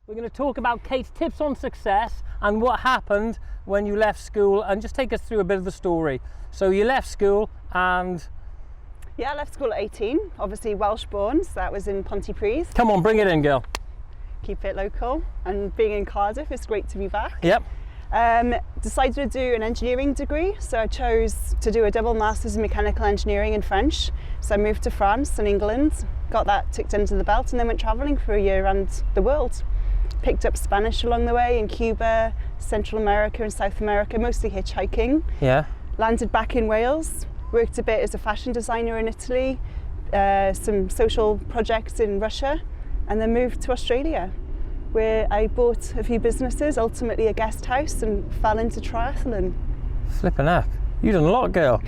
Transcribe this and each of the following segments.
We're going to talk about Kate's tips on success and what happened when you left school, and just take us through a bit of the story. So you left school and... Yeah, I left school at 18, obviously Welsh born, so that was in Pontypridd. Come on, bring it in, girl. Keep it local, and being in Cardiff, it's great to be back. Yep. Decided to do an engineering degree, so I chose to do a double Masters in Mechanical Engineering in French. So I moved to France and England, got that ticked into the belt, and then went travelling for a year around the world. Picked up Spanish along the way in Cuba, Central America and South America, mostly hitchhiking. Yeah. Landed back in Wales, worked a bit as a fashion designer in Italy, some social projects in Russia, and then moved to Australia, where I bought a few businesses, ultimately a guest house, and fell into triathlon. Flippin' heck. You've done a lot, girl.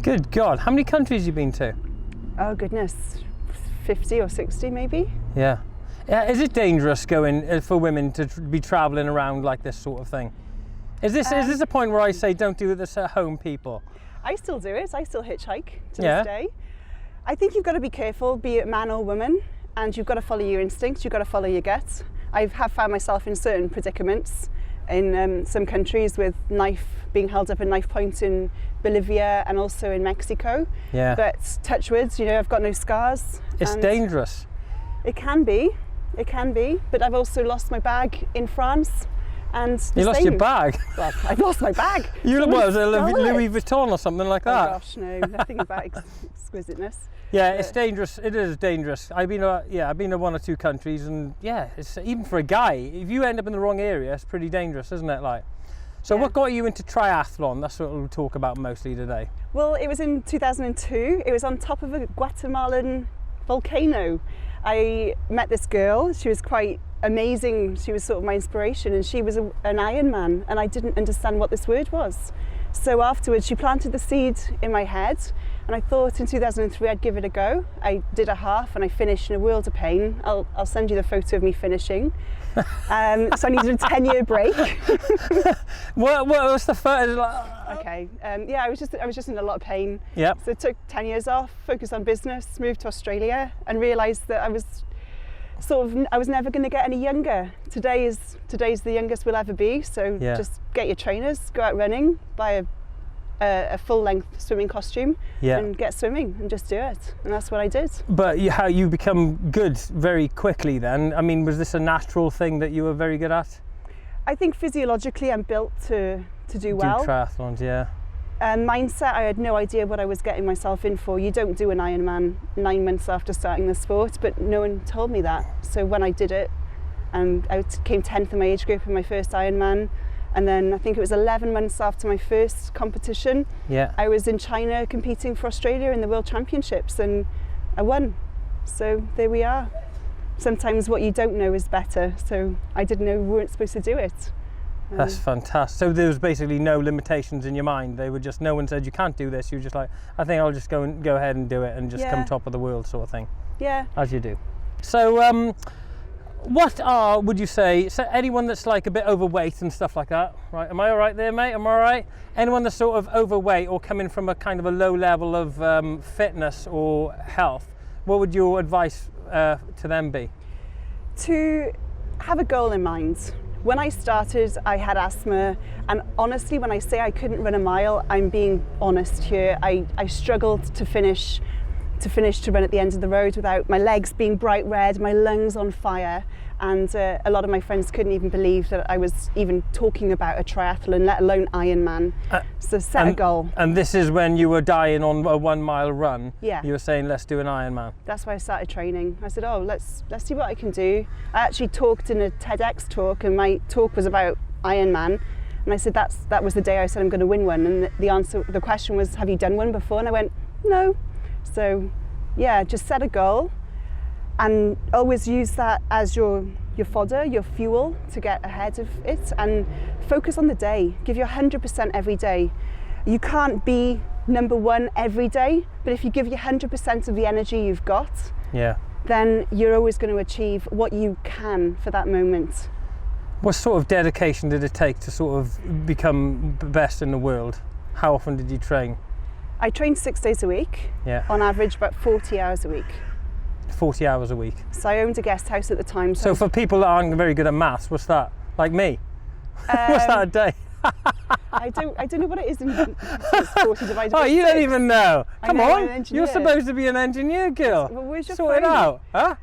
Good God. How many countries have you been to? Oh goodness, 50 or 60 maybe. Yeah. Is it dangerous going for women to be travelling around like this sort of thing? Is this a point where I say don't do this at home, people? I still do it. I still hitchhike to this day. I think you've got to be careful, be it man or woman, and you've got to follow your instincts. You've got to follow your gut. I have found myself in certain predicaments in some countries, with being held up at knife point in Bolivia and also in Mexico. Yeah. But touch wood, I've got no scars. It's dangerous. It can be, but I've also lost my bag in France. And you lost your bag? Well, I've lost my bag. Was it Louis Vuitton or something like that? Oh gosh, no, nothing about exquisiteness. Yeah, it's dangerous. It is dangerous. I've been to one or two countries, and yeah, it's even for a guy. If you end up in the wrong area, it's pretty dangerous, isn't it? So what got you into triathlon? That's what we'll talk about mostly today. Well, it was in 2002. It was on top of a Guatemalan volcano. I met this girl. She was quite amazing. She was sort of my inspiration, and she was an Ironman, and I didn't understand what this word was. So afterwards she planted the seed in my head, and I thought in 2003 I'd give it a go. I did a half and I finished in a world of pain. I'll send you the photo of me finishing. So I needed a 10-year break. What was the first? Okay, yeah, I was just in a lot of pain. Yep. So I took 10 years off, focused on business, moved to Australia, and realised that I was never going to get any younger. Today's the youngest we'll ever be. So just get your trainers, go out running, buy a full-length swimming costume, and get swimming, and just do it. And that's what I did. But how you become good very quickly then? I mean, was this a natural thing that you were very good at? I think physiologically I'm built to do well. Do triathlons, yeah. Mindset, I had no idea what I was getting myself in for. You don't do an Ironman 9 months after starting the sport, but no one told me that. So when I did it, and I came 10th in my age group in my first Ironman, and then I think it was 11 months after my first competition, I was in China competing for Australia in the World Championships, and I won. So there we are. Sometimes what you don't know is better, so I didn't know we weren't supposed to do it. That's fantastic. So there was basically no limitations in your mind. They were just, no one said you can't do this. You were just like, I think I'll just go ahead and do it and just come top of the world, sort of thing. Yeah. As you do. So would you say, so anyone that's like a bit overweight and stuff like that, right? Am I all right there, mate? Am I all right? Anyone that's sort of overweight or coming from a kind of a low level of fitness or health, what would your advice to them be? To have a goal in mind. When I started, I had asthma, and honestly, when I say I couldn't run a mile, I'm being honest here. I struggled to finish to run at the end of the road without my legs being bright red, my lungs on fire, and a lot of my friends couldn't even believe that I was even talking about a triathlon, let alone Ironman. So set a goal. And this is when you were dying on a 1 mile run. Yeah. You were saying, let's do an Ironman. That's why I started training. I said, oh, let's see what I can do. I actually talked in a TEDx talk, and my talk was about Ironman. And I said, that was the day I said I'm going to win one. And the question was, have you done one before? And I went, no. So yeah, just set a goal, and always use that as your fodder, your fuel to get ahead of it, and focus on the day. Give your 100% every day. You can't be number one every day, but if you give your 100% of the energy you've got, then you're always going to achieve what you can for that moment. What sort of dedication did it take to sort of become the best in the world? How often did you train? I trained 6 days a week, on average about 40 hours a week. 40 hours a week. So I owned a guest house at the time. So for people that aren't very good at maths, what's that? Like me? What's that a day? I don't know what it is in 40 divided by 6. You don't even know. Come I'm on, an engineer. you're supposed to be an engineer, girl. Well, where's your Sort it phone? out, huh?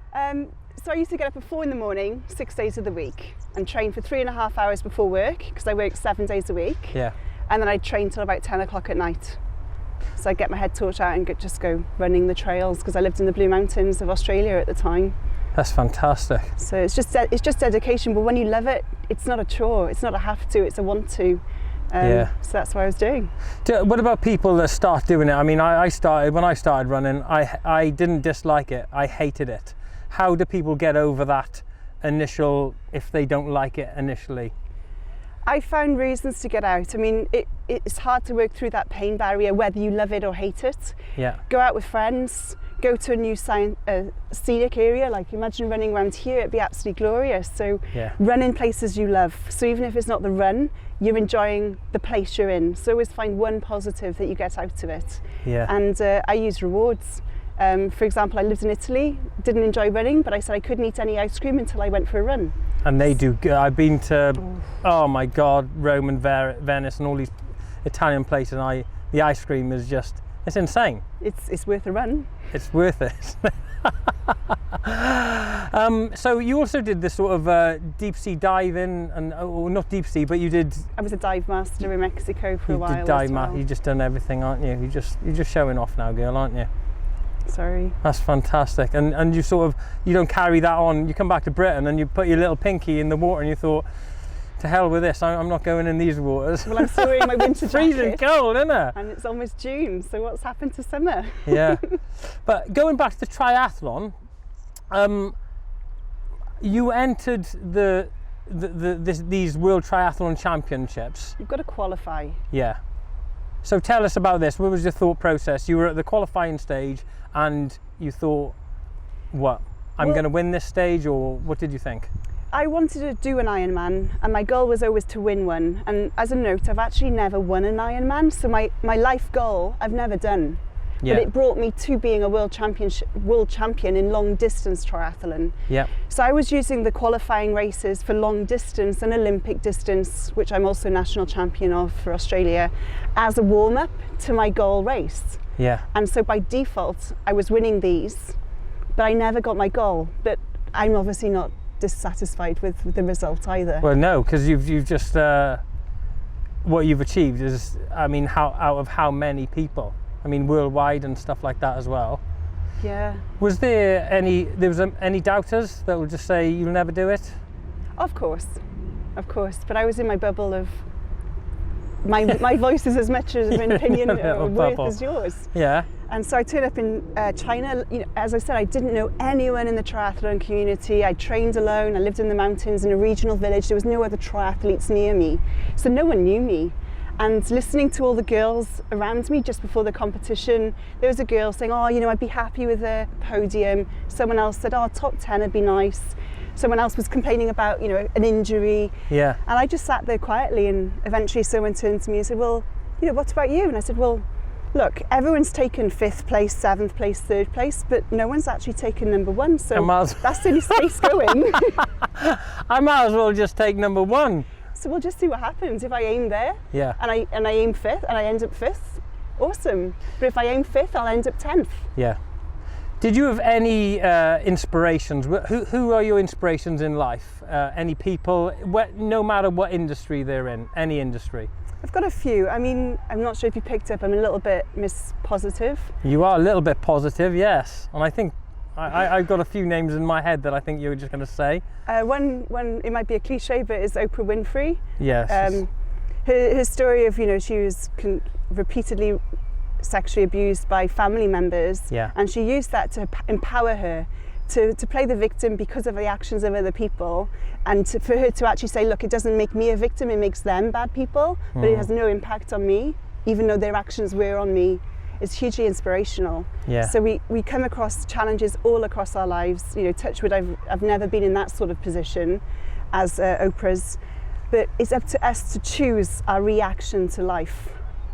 So I used to get up at 4 in the morning, 6 days of the week, and train for 3.5 hours before work, because I work 7 days a week. Yeah. And then I'd train till about 10 o'clock at night. So I'd get my head torch out and just go running the trails, because I lived in the Blue Mountains of Australia at the time. That's fantastic. So it's just dedication, but when you love it, it's not a chore, it's not a have to, it's a want to. So that's what I was doing. What about people that start doing it? I mean, when I started running, I didn't dislike it, I hated it. How do people get over that initial, if they don't like it initially? I found reasons to get out. I mean, it's hard to work through that pain barrier, whether you love it or hate it. Yeah. Go out with friends, go to a new scenic area. Like, imagine running around here, it'd be absolutely glorious. So run in places you love. So even if it's not the run, you're enjoying the place you're in. So always find one positive that you get out of it. Yeah. And I use rewards. For example, I lived in Italy, didn't enjoy running, but I said I couldn't eat any ice cream until I went for a run. And they do. I've been to, oh my God, Rome and Venice and all these Italian places, and the ice cream is just, it's insane. It's worth a run. It's worth it. So you also did this sort of deep sea diving, and not deep sea, but you did. I was a dive master in Mexico for a while. You did dive master. You just done everything, aren't you? You're just showing off now, girl, aren't you? Sorry. That's fantastic. And you sort of, you don't carry that on. You come back to Britain and you put your little pinky in the water and you thought, to hell with this, I'm not going in these waters. Well, I'm still wearing my winter jacket. Freezing cold, isn't it? And it's almost June, so what's happened to summer? Yeah. But going back to triathlon, you entered these World Triathlon Championships. You've got to qualify. Yeah. So tell us about this. What was your thought process? You were at the qualifying stage and you thought, what? I'm going to win this stage, or what did you think? I wanted to do an Ironman, and my goal was always to win one. And as a note, I've actually never won an Ironman, so my life goal I've never done. Yeah. But it brought me to being a world champion in long distance triathlon. Yeah. So I was using the qualifying races for long distance and Olympic distance, which I'm also national champion of for Australia, as a warm up to my goal race. Yeah. And so by default, I was winning these, but I never got my goal. But I'm obviously not dissatisfied with the result either. Well, no, because you've just what you've achieved is, I mean, out of how many people? I mean, worldwide and stuff like that as well. Yeah. Was there any doubters that would just say you'll never do it? Of course. But I was in my bubble of my voice is as much as an opinion or worth as yours. Yeah. And so I turned up in China. You know, as I said, I didn't know anyone in the triathlon community. I trained alone. I lived in the mountains in a regional village. There was no other triathletes near me, so no one knew me. And listening to all the girls around me just before the competition, there was a girl saying, oh, you know, I'd be happy with a podium. Someone else said, oh, top 10 would be nice. Someone else was complaining about, you know, an injury. Yeah. And I just sat there quietly, and eventually someone turned to me and said, well, you know, what about you? And I said, well, look, everyone's taken 5th place, 7th place, 3rd place, but no one's actually taken number 1. So that's the only space going. I might as well just take number 1. So we'll just see what happens. If I aim there, and I aim 5th and I end up 5th, awesome. But if I aim 5th, I'll end up 10th. Yeah. Did you have any inspirations? Who are your inspirations in life? Any people, no matter what industry they're in, any industry? I've got a few. I mean, I'm not sure if you picked up, I'm a little bit Miss Positive. You are a little bit positive, yes. And I think I've got a few names in my head that I think you were just going to say. One, it might be a cliche, but is Oprah Winfrey. Yes. Her story of, you know, she was repeatedly sexually abused by family members. Yeah. And she used that to empower her to play the victim because of the actions of other people, and for her to actually say, look, it doesn't make me a victim, it makes them bad people, but it has no impact on me, even though their actions were on me. It's hugely inspirational. Yeah. So we come across challenges all across our lives. You know, touch wood, I've never been in that sort of position as Oprah's, but it's up to us to choose our reaction to life.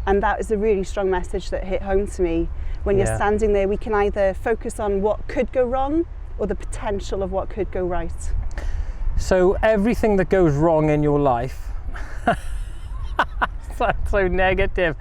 And that is a really strong message that hit home to me. When you're standing there, we can either focus on what could go wrong or the potential of what could go right. So everything that goes wrong in your life, that's so negative.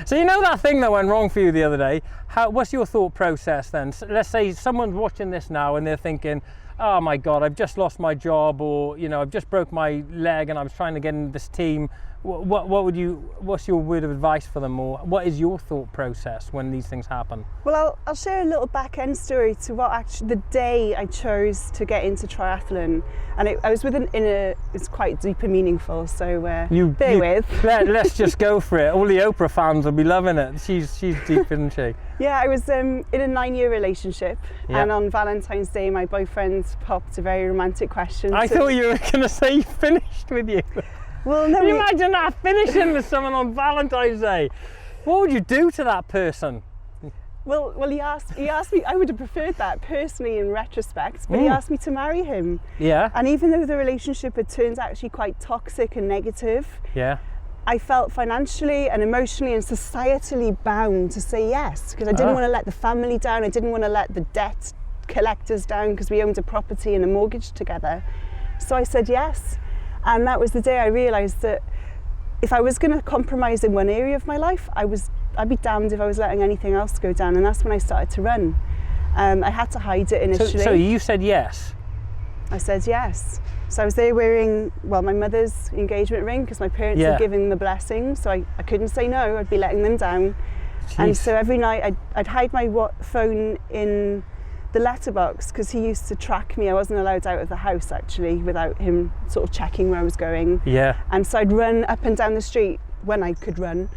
So you know that thing that went wrong for you the other day, what's your thought process then? So let's say someone's watching this now and they're thinking, oh my God, I've just lost my job, or I've just broke my leg and I was trying to get into this team. What's your word of advice for them, or what is your thought process when these things happen? Well, I'll share a little back end story to what actually the day I chose to get into triathlon, and I was it's quite deep and meaningful, so bear with. Let's just go for it. All the Oprah fans will be loving it. She's deep, isn't she? Yeah, I was in a 9-year relationship, and on Valentine's Day my boyfriend popped a very romantic question. I thought you were going to say he finished with you. Well, no. Can you imagine that, finishing with someone on Valentine's Day? What would you do to that person? Well, he asked me. I would have preferred that personally in retrospect, but he asked me to marry him. Yeah. And even though the relationship had turned actually quite toxic and negative, I felt financially and emotionally and societally bound to say yes, because I didn't want to let the family down. I didn't want to let the debt collectors down, because we owned a property and a mortgage together. So I said yes. And that was the day I realised that if I was going to compromise in one area of my life, I'd be damned if I was letting anything else go down. And that's when I started to run. I had to hide it initially. So you said yes? I said yes. So I was there wearing, my mother's engagement ring, because my parents had given the blessing, so I couldn't say no. I'd be letting them down. Jeez. And so every night I'd hide my phone in the letterbox, because he used to track me. I wasn't allowed out of the house actually without him sort of checking where I was going. Yeah. And so I'd run up and down the street when I could run,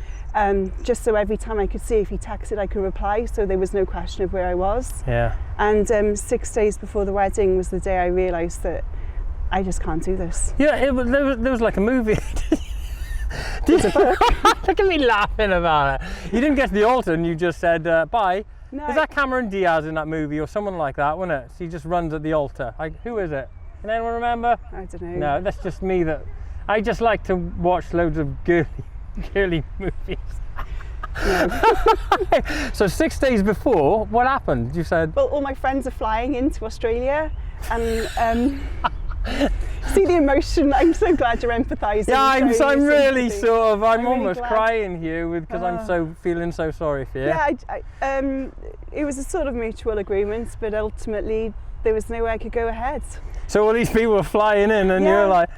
just so every time I could see if he texted I could reply, so there was no question of where I was. Yeah. And 6 days before the wedding was the day I realised that I just can't do this. Yeah, there was like a movie. Look at me laughing about it. You didn't get to the altar and you just said bye. No. Is that Cameron Diaz in that movie or someone like that, wasn't it? She just runs at the altar. Who is it? Can anyone remember? I don't know. No, that's just me. I just like to watch loads of girly movies. No. So 6 days before, what happened? You said... Well, all my friends are flying into Australia, and see the emotion. I'm so glad you're empathising. Yeah, I'm really I'm almost really crying here because I'm feeling so sorry for you. Yeah, it was a sort of mutual agreement, but ultimately there was no way I could go ahead. So all these people were flying in and you're like...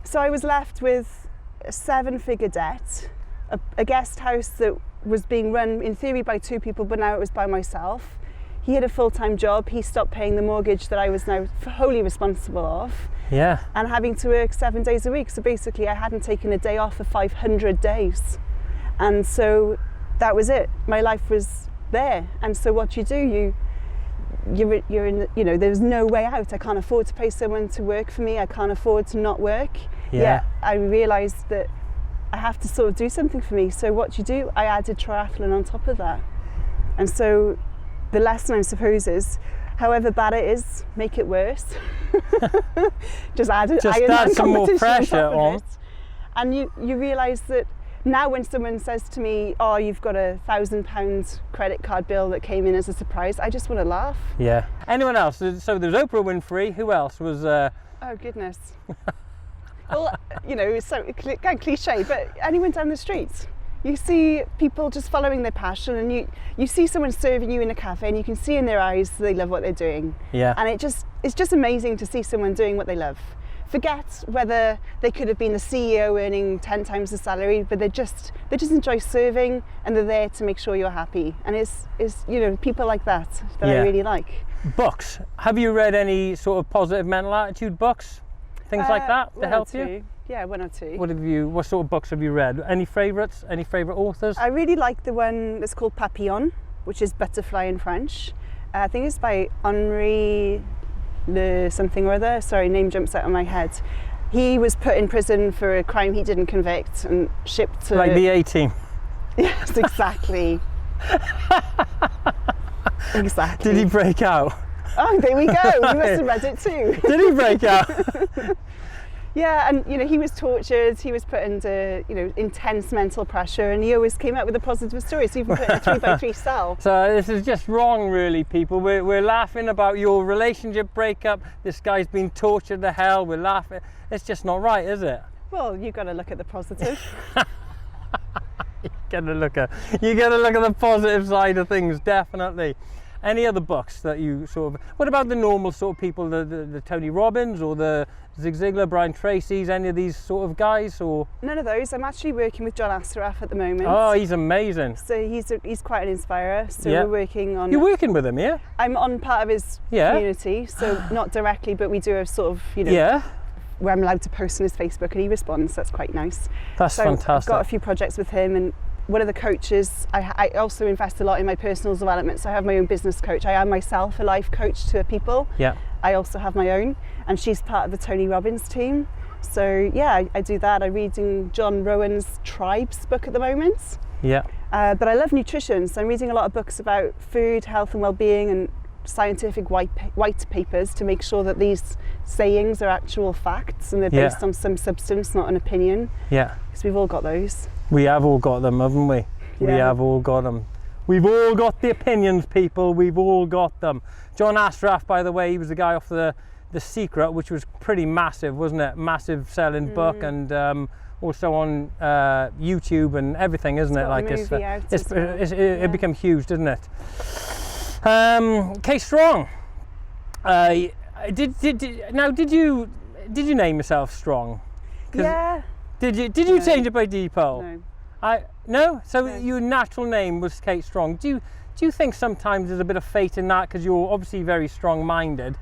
So I was left with a 7-figure debt, a guest house that was being run in theory by 2 people, but now it was by myself. He had a full-time job. He stopped paying the mortgage that I was now wholly responsible of. Yeah. And having to work 7 days a week. So basically I hadn't taken a day off for 500 days. And so that was it. My life was there. And so what you do, you're in, there's no way out. I can't afford to pay someone to work for me. I can't afford to not work. Yeah. I realised that I have to sort of do something for me. So what you do, I added triathlon on top of that. And so the lesson, I suppose, is however bad it is, make it worse. Just add some more pressure on. It. And you realise that now when someone says to me, oh, you've got a £1,000 credit card bill that came in as a surprise, I just want to laugh. Yeah. Anyone else? So there's Oprah Winfrey. Who else was... Oh, goodness. Well, it's so kind of cliche, but anyone down the street. You see people just following their passion, and you see someone serving you in a cafe and you can see in their eyes they love what they're doing. Yeah. And it's just amazing to see someone doing what they love. Forget whether they could have been the CEO earning 10 times the salary, but they just enjoy serving, and they're there to make sure you're happy. And it's people like that I really like. Books. Have you read any sort of positive mental attitude books? Things like that to help you? Yeah, 1 or 2. What sort of books have you read? Any favourites? Any favourite authors? I really like the one that's called Papillon, which is butterfly in French. I think it's by Henri Le something or other. Sorry, name jumps out of my head. He was put in prison for a crime he didn't convict and shipped to... Like the A-Team. Yes, exactly. Exactly. Did he break out? Oh, there we go. You must have read it too. Did he break out? Yeah, and he was tortured, he was put under intense mental pressure, and he always came out with a positive story. So even put in a 3x3 cell. So this is just wrong, really, people. We're laughing about your relationship breakup. This guy's been tortured to hell. We're laughing. It's just not right, is it? Well, you've got to look at the positive. You gotta look at the positive side of things, definitely. Any other books that you sort of, what about the normal sort of people, the Tony Robbins or the Zig Ziglar, Brian Tracy's, any of these sort of guys? Or none of those. I'm actually working with John Assaraf at the moment. Oh, he's amazing. So he's quite an inspirer. So Yeah. we're working on. You're working with him, yeah? I'm on part of his Yeah. community, so not directly, but we do a sort of Yeah, where I'm allowed to post on his Facebook and he responds. That's quite nice. that's So fantastic. I've got a few projects with him, and one of the coaches, I also invest a lot in my personal development. So I have my own business coach. I am myself a life coach to people. Yeah. I also have my own, and she's part of the Tony Robbins team. So yeah, I do that. I'm reading John Rowan's Tribes book at the moment. Yeah. But I love nutrition, so I'm reading a lot of books about food, health and well-being, and scientific white papers to make sure that these sayings are actual facts and they're Yeah. based on some substance, not an opinion, Yeah. because we've all got those. We have all got them, haven't we? We Yeah. have all got them. We've all got the opinions, people. We've all got them. John Assaraf, by the way, he was the guy off the Secret, which was pretty massive, wasn't it? Massive selling book, and also on YouTube and everything, isn't it? got a movie out as well. It became huge, didn't it? Kate Strong. Did you name yourself Strong? 'Cause Yeah. Did you No. change it by default? No. No. So No. your natural name was Kate Strong. Do you think sometimes there's a bit of fate in that, because you're obviously very strong-minded?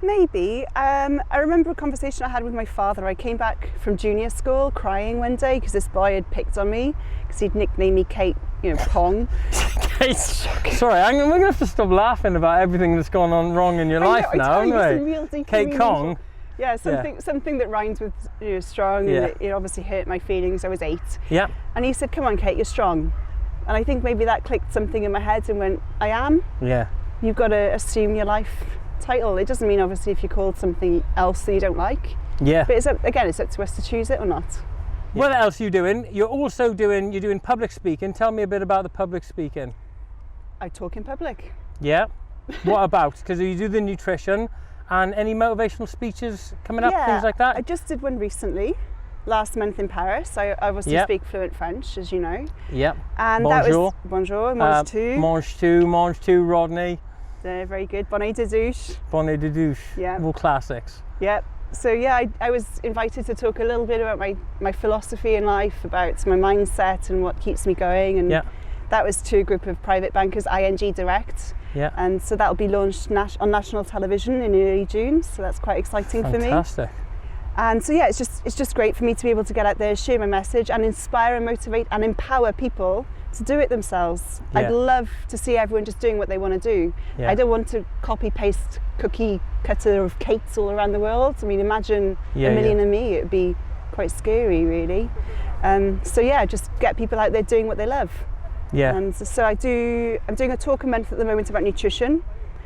Maybe. I remember a conversation I had with my father. I came back from junior school crying one day because this boy had picked on me because he'd nicknamed me Kate, Pong. Kate, sorry, we're going to have to stop laughing about everything that's gone on wrong in your life now, aren't we? Kate Kong. Yeah, something that rhymes with strong, Yeah. and it obviously hurt my feelings. I was 8. Yeah. And he said, "Come on, Kate, you're strong." And I think maybe that clicked something in my head and went, "I am. Yeah. You've got to assume your life title." It doesn't mean obviously if you're called something else that you don't like. Yeah. But it's up to us to choose it or not. What else are you doing? You're doing public speaking. Tell me a bit about the public speaking. I talk in public. Yeah. What about? Because you do the nutrition, and any motivational speeches coming up, things like that? I just did one recently, last month in Paris. I obviously speak fluent French, as you know. Yep. And Bonjour. that was bonjour, mange tout, Rodney. Very good. Bonnet de douche. Bonnet de douche. Yeah. All classics. Yep. So yeah, I was invited to talk a little bit about my philosophy in life, about my mindset and what keeps me going, and that was to a group of private bankers, ING Direct. Yeah. And so that will be launched on national television in early June. So that's quite exciting for me. Fantastic. And so yeah, it's just great for me to be able to get out there, share my message, and inspire and motivate and empower people to do it themselves. Yeah. I'd love to see everyone just doing what they want to do. Yeah. I don't want to copy paste cookie cutter of Kates all around the world. I mean, imagine a million of me. It'd be quite scary, really. So yeah, just get people out there doing what they love. Yeah. And so I'm doing a talk a month at the moment about nutrition.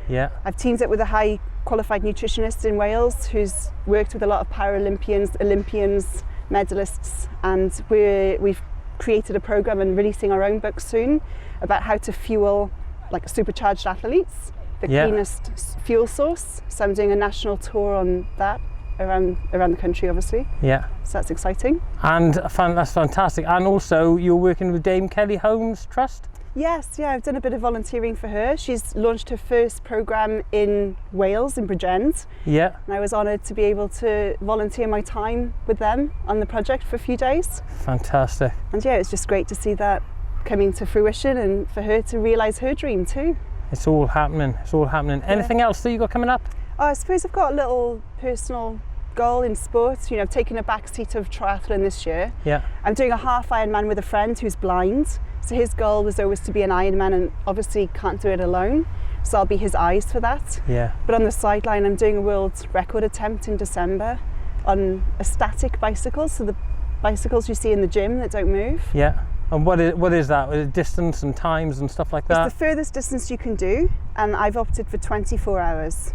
Yeah. I've teamed up with a high qualified nutritionist in Wales who's worked with a lot of Paralympians, Olympians, medalists, and we've created a program and releasing our own book soon about how to fuel like supercharged athletes, the cleanest fuel source. So I'm doing a national tour on that around the country, obviously. Yeah. So that's exciting. And that's fantastic. And also you're working with Dame Kelly Holmes Trust? Yes, yeah, I've done a bit of volunteering for her. She's launched her first programme in Wales, in Bridgend. Yeah. And I was honoured to be able to volunteer my time with them on the project for a few days. Fantastic. And yeah, it's just great to see that coming to fruition and for her to realise her dream too. It's all happening. It's all happening. Anything else that you got coming up? Oh, I suppose I've got a little personal goal in sport. I've taken a back seat of triathlon this year. Yeah. I'm doing a half Ironman with a friend who's blind. So his goal was always to be an Ironman, and obviously can't do it alone. So I'll be his eyes for that. Yeah. But on the sideline, I'm doing a world record attempt in December on a static bicycle. So the bicycles you see in the gym that don't move. Yeah. And what is that? Distance and times and stuff like that? It's the furthest distance you can do, and I've opted for 24 hours.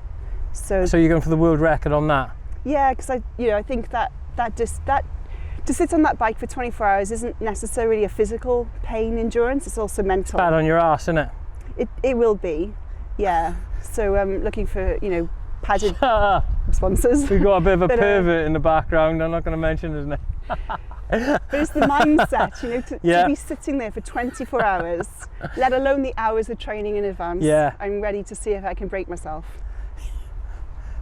So you're going for the world record on that? Yeah, because I think that to sit on that bike for 24 hours isn't necessarily a physical pain endurance, it's also mental. Bad on your ass, isn't it? It will be, yeah. So I'm looking for, padded sponsors. We've got a bit of a pervert in the background, I'm not going to mention his name. But it's the mindset, to be sitting there for 24 hours, let alone the hours of training in advance. Yeah. I'm ready to see if I can break myself.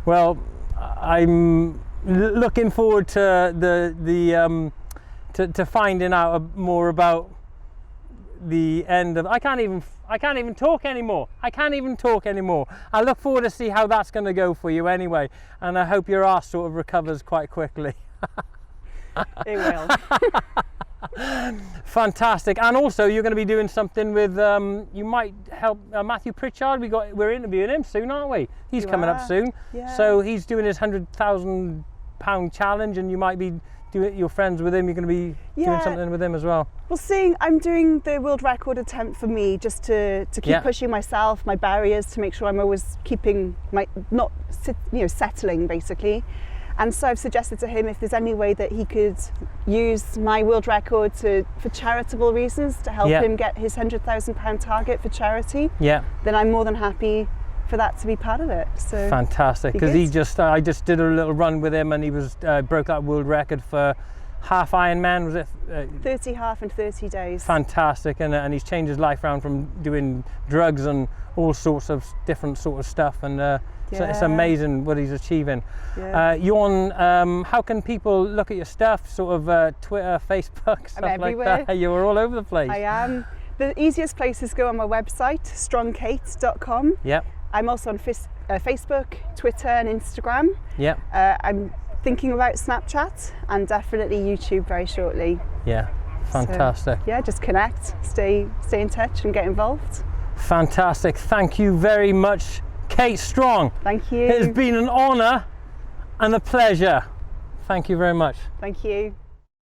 Well, I'm looking forward to to finding out more about the end of. I can't even talk anymore. I look forward to see how that's going to go for you anyway, and I hope your arse sort of recovers quite quickly. It will. Fantastic. And also you're going to be doing something with you might help Matthew Pritchard. We're interviewing him soon, aren't we? He's coming up soon. Yeah. So he's doing his £100,000 challenge, and you might be you're friends with him. You're going to be doing something with him as well. Well, I'm doing the world record attempt for me, just to keep pushing myself, my barriers, to make sure I'm always keeping settling basically. And so I've suggested to him if there's any way that he could use my world record for charitable reasons to help him get his £100,000 target for charity. Yeah. Then I'm more than happy for that to be part of it. So fantastic, because I just did a little run with him, and he broke that world record for half Ironman, was it? 30 half in 30 days. Fantastic, and he's changed his life around from doing drugs and all sorts of different sort of stuff, and so it's amazing what he's achieving. How can people look at your stuff? Sort of Twitter, Facebook, stuff like that. You're all over the place. I am. The easiest place is go on my website, strongkate.com. Yep. I'm also on Facebook, Twitter and Instagram. Yep. I'm thinking about Snapchat and definitely YouTube very shortly. Yeah, fantastic. So, just connect, stay in touch and get involved. Fantastic. Thank you very much, Kate Strong. Thank you. It has been an honour and a pleasure. Thank you very much. Thank you.